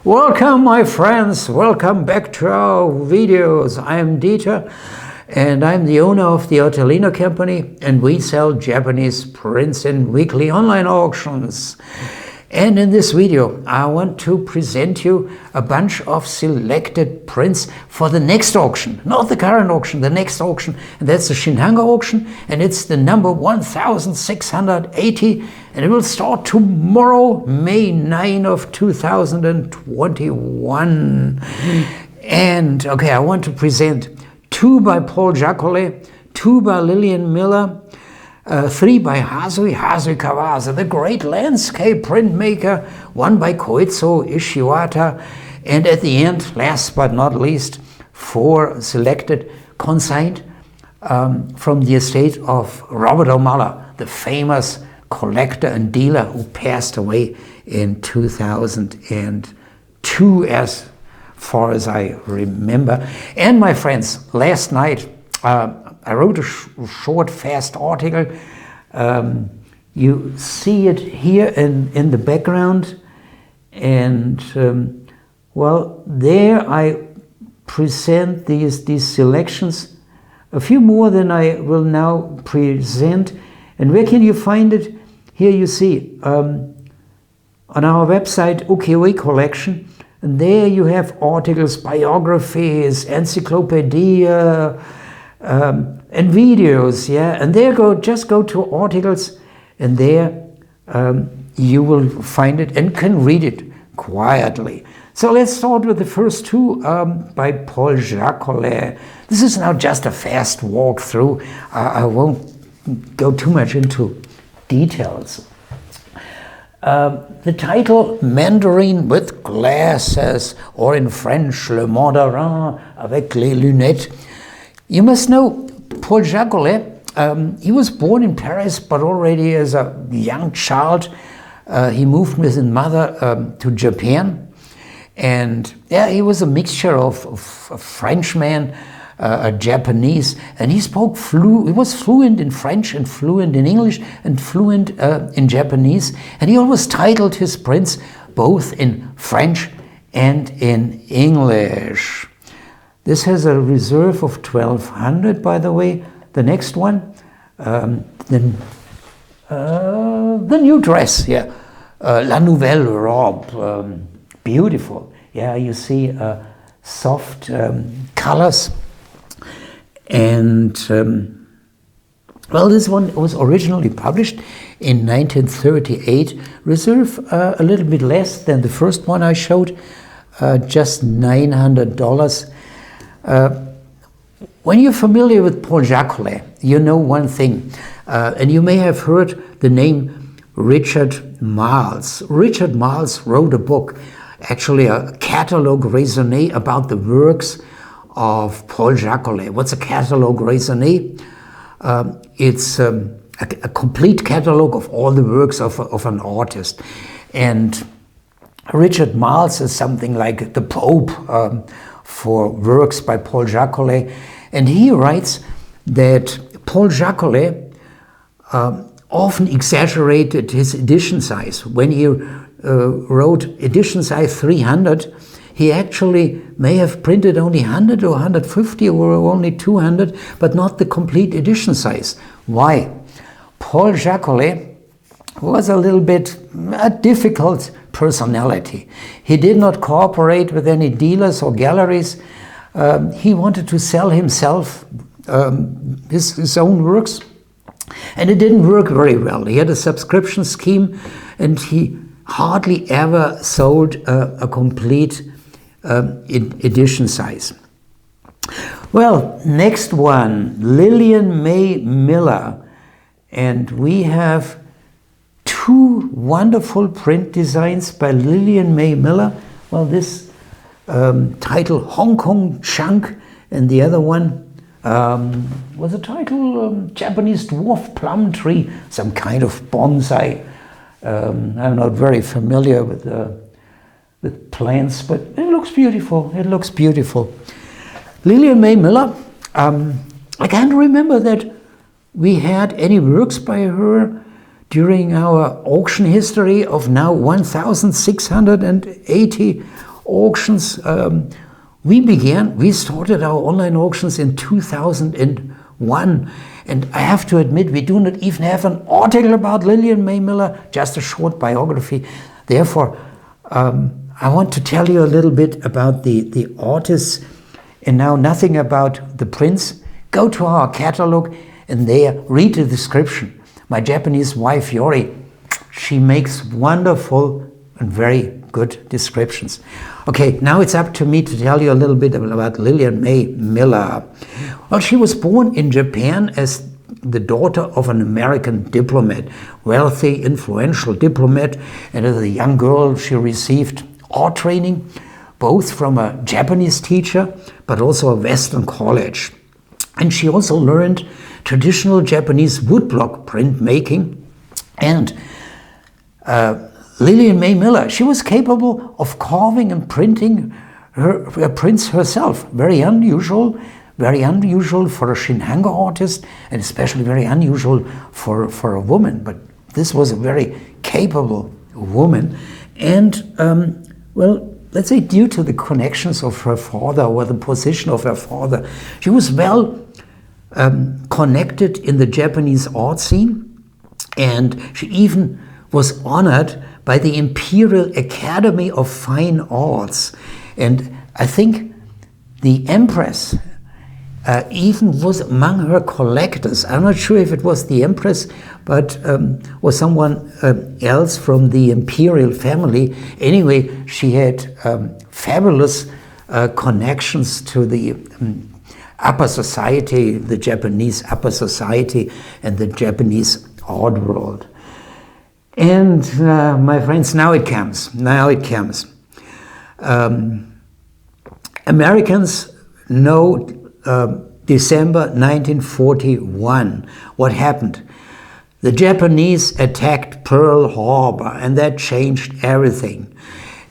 Welcome my friends, welcome back to our videos. I'm Dieter and I'm the owner of the Artelino company, and we sell Japanese prints in weekly online auctions. And in this video I want to present you a bunch of selected prints for the next auction, not the current auction, the next auction, and that's the Shin Hanga auction, and it's the number 1680, and it will start tomorrow, May 9 of 2021. And okay, I want to present 2 by Paul Jacolet, 2 by Lillian Miller, 3 by Hasui Kawase, the great landscape printmaker, 1 by Koizo Ishiwata, and at the end, last but not least, 4 selected consigned from the estate of Robert O'Muller, the famous collector and dealer who passed away in 2002 as far as I remember. And my friends, last night I wrote a short, fast article. You see it here in the background, and well, there I present these selections, a few more than I will now present. And where can you find it? Here you see on our website UKW Collection, and there you have articles, biographies, encyclopedia, and videos, yeah, and there just go to articles, and there you will find it and can read it quietly. So let's start with the first 2 by Paul Jacolet. This is now just a fast walkthrough. I won't go too much into details. The title, Mandarin with Glasses, or in French, Le Mandarin avec les lunettes. You must know Paul Jacolet. He was born in Paris, but already as a young child he moved with his mother to Japan. And yeah, he was a mixture of a Frenchman, a Japanese, and he was fluent in French and fluent in English and fluent in Japanese. And he always titled his prints both in French and in English. This has a reserve of 1200, by the way. The next one, the new dress, yeah, La Nouvelle Robe, beautiful. Yeah, you see soft colors. And well, this one was originally published in 1938. Reserve a little bit less than the first one I showed, just $900. When you're familiar with Paul Jacolet, you know one thing, and you may have heard the name Richard Marles. Richard Marles wrote a book, actually a catalogue raisonné about the works of Paul Jacolet. What's a catalogue raisonné? It's a complete catalogue of all the works of an artist. And Richard Marles is something like the Pope for works by Paul Jacolet, and he writes that Paul Jacolet often exaggerated his edition size. When he wrote edition size 300, he actually may have printed only 100 or 150 or only 200, but not the complete edition size. Why? Paul Jacolet was a little bit a difficult personality. He did not cooperate with any dealers or galleries. He wanted to sell himself his own works, and it didn't work very well. He had a subscription scheme, and he hardly ever sold a complete edition size. Well, next one, Lillian May Miller, and we have 2 wonderful print designs by Lillian May Miller. Well, this title Hong Kong Chunk, and the other one was a title Japanese Dwarf Plum Tree, some kind of bonsai. I'm not very familiar with plants, but it looks beautiful. It looks beautiful. Lillian May Miller, I can't remember that we had any works by her during our auction history of now 1680 auctions. We started our online auctions in 2001. And I have to admit, we do not even have an article about Lillian May Miller, just a short biography. Therefore, I want to tell you a little bit about the artists, and now nothing about the prints. Go to our catalog and there read the description. My Japanese wife, Yori, she makes wonderful and very good descriptions. Okay, now it's up to me to tell you a little bit about Lillian May Miller. Well, she was born in Japan as the daughter of an American diplomat, wealthy, influential diplomat, and as a young girl she received art training, both from a Japanese teacher, but also a Western college. And she also learned traditional Japanese woodblock printmaking. And Lillian May Miller, she was capable of carving and printing her prints herself. Very unusual for a Shin Hanga artist, and especially very unusual for a woman. But this was a very capable woman. And, well, let's say due to the connections of her father or the position of her father, she was well connected in the Japanese art scene, and she even was honored by the Imperial Academy of Fine Arts. And I think the Empress even was among her collectors. I'm not sure if it was the Empress, but or someone else from the imperial family. Anyway, she had fabulous connections to the upper society, the Japanese upper society, and the Japanese art world. And my friends, now it comes. Americans know December 1941. What happened? The Japanese attacked Pearl Harbor, and that changed everything.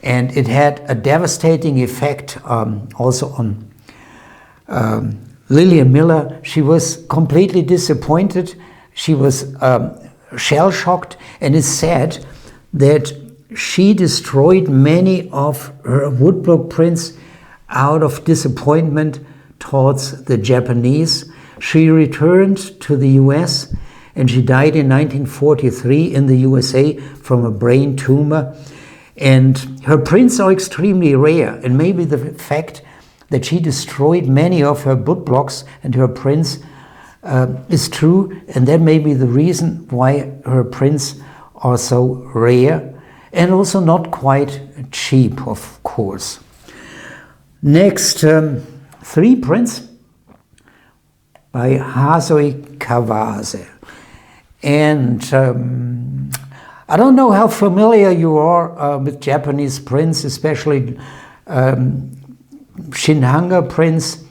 And it had a devastating effect also on Lillian Miller. She was completely disappointed. She was shell-shocked, and it's said that she destroyed many of her woodblock prints out of disappointment towards the Japanese. She returned to the US, and she died in 1943 in the USA from a brain tumor. And her prints are extremely rare, and maybe the fact that she destroyed many of her woodblocks and her prints is true, and that may be the reason why her prints are so rare and also not quite cheap, of course. Next, 3 prints by Hasoi Kawase. And I don't know how familiar you are with Japanese prints, especially Shin Hanga prints.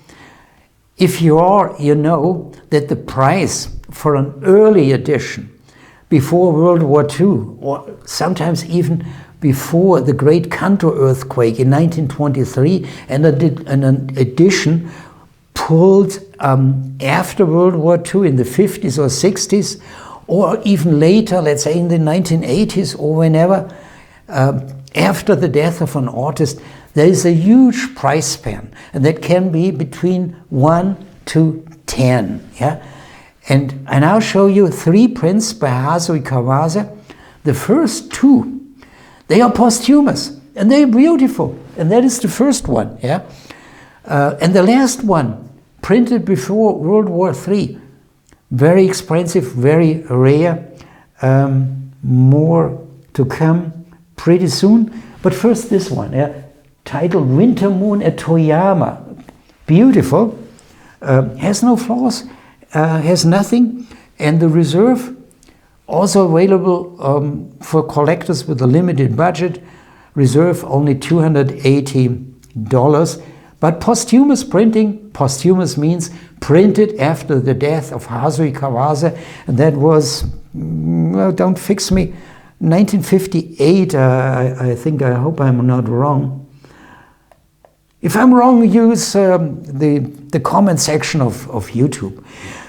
If you are, you know that the price for an early edition before World War II, or sometimes even before the Great Kanto earthquake in 1923, and an edition pulled after World War II in the 50s or 60s, or even later, let's say in the 1980s or whenever, after the death of an artist, there is a huge price span, and that can be between 1 to 10. Yeah? And I now show you 3 prints by Hasoi Kawase. The first 2, they are posthumous, and they're beautiful, and that is the first one. Yeah? And the last one, printed before World War III, very expensive, very rare, more to come pretty soon. But first this one, yeah? Titled Winter Moon at Toyama. Beautiful, has no flaws, has nothing, and the reserve also available for collectors with a limited budget. Reserve only $280. But posthumous printing, posthumous means printed after the death of Hasoi Kawase, and that was, well, don't fix me, 1958, I think, I hope I'm not wrong. If I'm wrong, use the comment section of YouTube.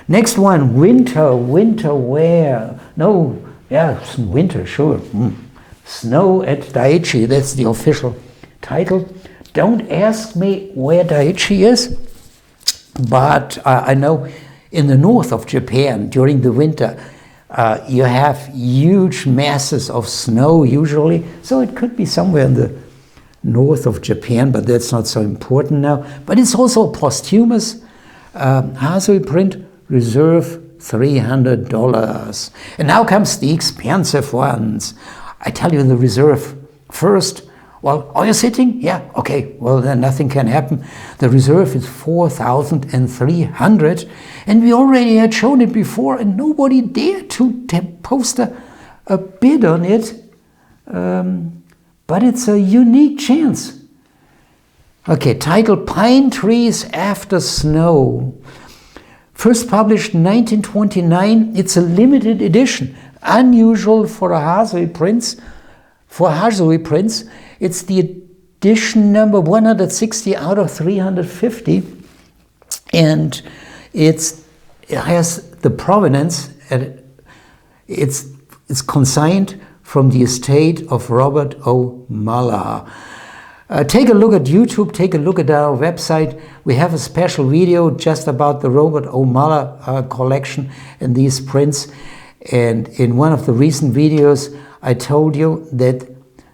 Next one, winter wear. No, yeah, winter, sure. Snow at Daiichi, that's the official title. Don't ask me where Daiichi is, but I know in the north of Japan during the winter you have huge masses of snow usually, so it could be somewhere in the north of Japan, but that's not so important now. But it's also a posthumous Hasui print, reserve $300. And now comes the expensive ones. I tell you the reserve first. Well, are you sitting? Yeah, okay, well then nothing can happen. The reserve is $4,300, and we already had shown it before and nobody dared to post a bid on it. But it's a unique chance. Okay, title Pine Trees After Snow. First published in 1929. It's a limited edition. Unusual for Hasui prints. It's the edition number 160 out of 350. And it has the provenance, and it's consigned from the estate of Robert O. Muller. Take a look at YouTube, take a look at our website. We have a special video just about the Robert O. Muller collection and these prints. And in one of the recent videos, I told you that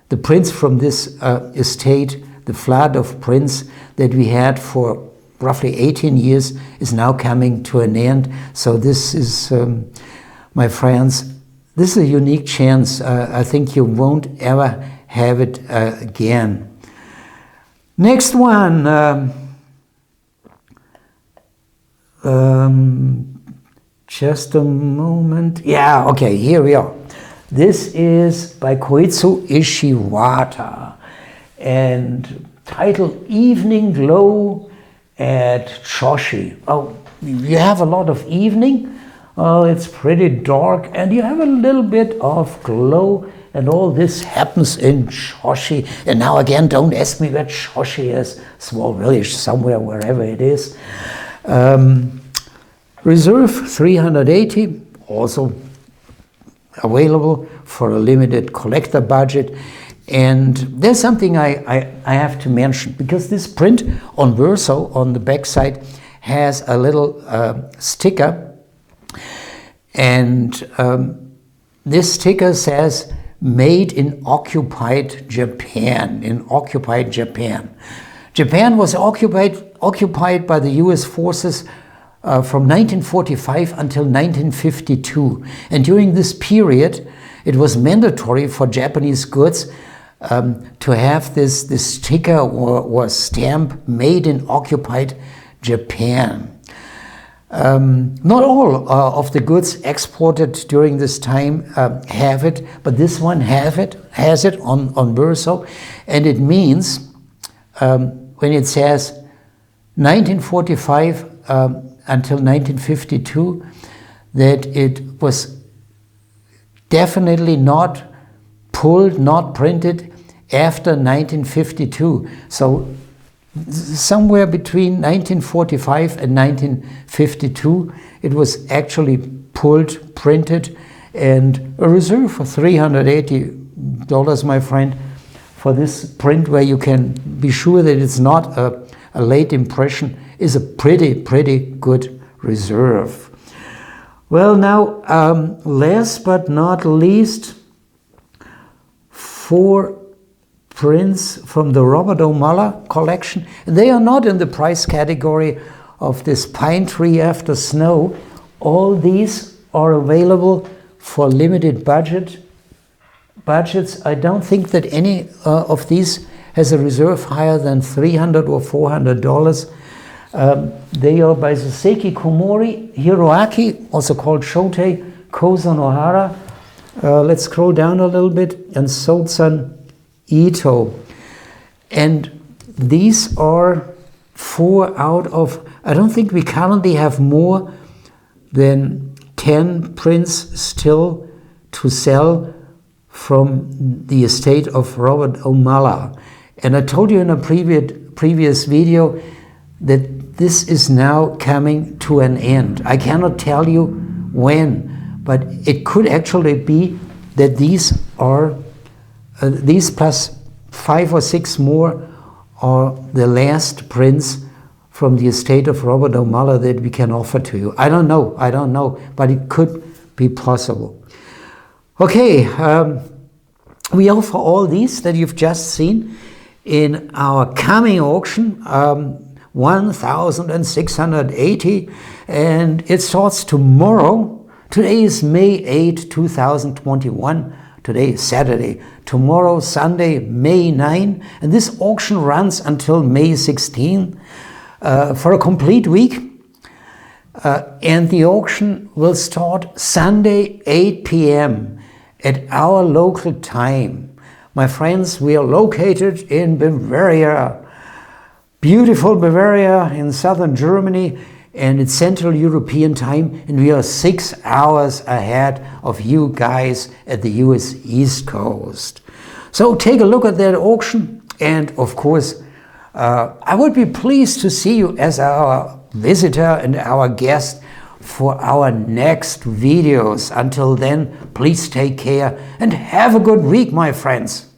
the prints from this estate, the flood of prints that we had for roughly 18 years, is now coming to an end. So this is, my friends, this is a unique chance. I think you won't ever have it again. Next one. Just a moment. Yeah, okay, here we are. This is by Koitsu Ishiwata and titled Evening Glow at Choshi. Oh, you have a lot of evening. Oh, it's pretty dark and you have a little bit of glow, and all this happens in Choshi. And now again, don't ask me where Choshi is. Small village somewhere, wherever it is. Reserve 380, also available for a limited collector budget. And there's something I have to mention, because this print on verso on the back side has a little sticker, and this sticker says made in occupied Japan, Japan was occupied by the US forces from 1945 until 1952. And during this period, it was mandatory for Japanese goods to have this sticker or stamp made in occupied Japan. Not all of the goods exported during this time have it, but this one has it on verso, and it means when it says 1945 until 1952, that it was definitely not pulled, not printed after 1952. So somewhere between 1945 and 1952, it was actually pulled, printed, and a reserve for $380, my friend, for this print, where you can be sure that it's not a late impression, is a pretty good reserve. Well, now, last but not least, 4 prints from the Robert O. Muller collection. They are not in the price category of this Pine Tree After Snow. All these are available for limited budgets. I don't think that any of these has a reserve higher than $300 or $400. They are by Soseki Komori, Hiroaki, also called Shotei, Kozo Nohara. Let's scroll down a little bit, and Sotsan Ito. And these are 4 out of, I don't think we currently have more than 10 prints still to sell from the estate of Robert O. Muller. And I told you in a previous video that this is now coming to an end. I cannot tell you when, but it could actually be that these are these plus 5 or 6 more are the last prints from the estate of Robert O. Muller that we can offer to you. I don't know, but it could be possible. Okay, we offer all these that you've just seen in our coming auction, 1,680, and it starts tomorrow. Today is May 8, 2021. Today is Saturday. Tomorrow, Sunday, May 9, and this auction runs until May 16 for a complete week. And the auction will start Sunday, 8 p.m. at our local time. My friends, we are located in Bavaria, beautiful Bavaria in southern Germany, and it's Central European time, and we are 6 hours ahead of you guys at the US East Coast. So take a look at that auction, and of course, I would be pleased to see you as our visitor and our guest for our next videos. Until then, please take care and have a good week, my friends.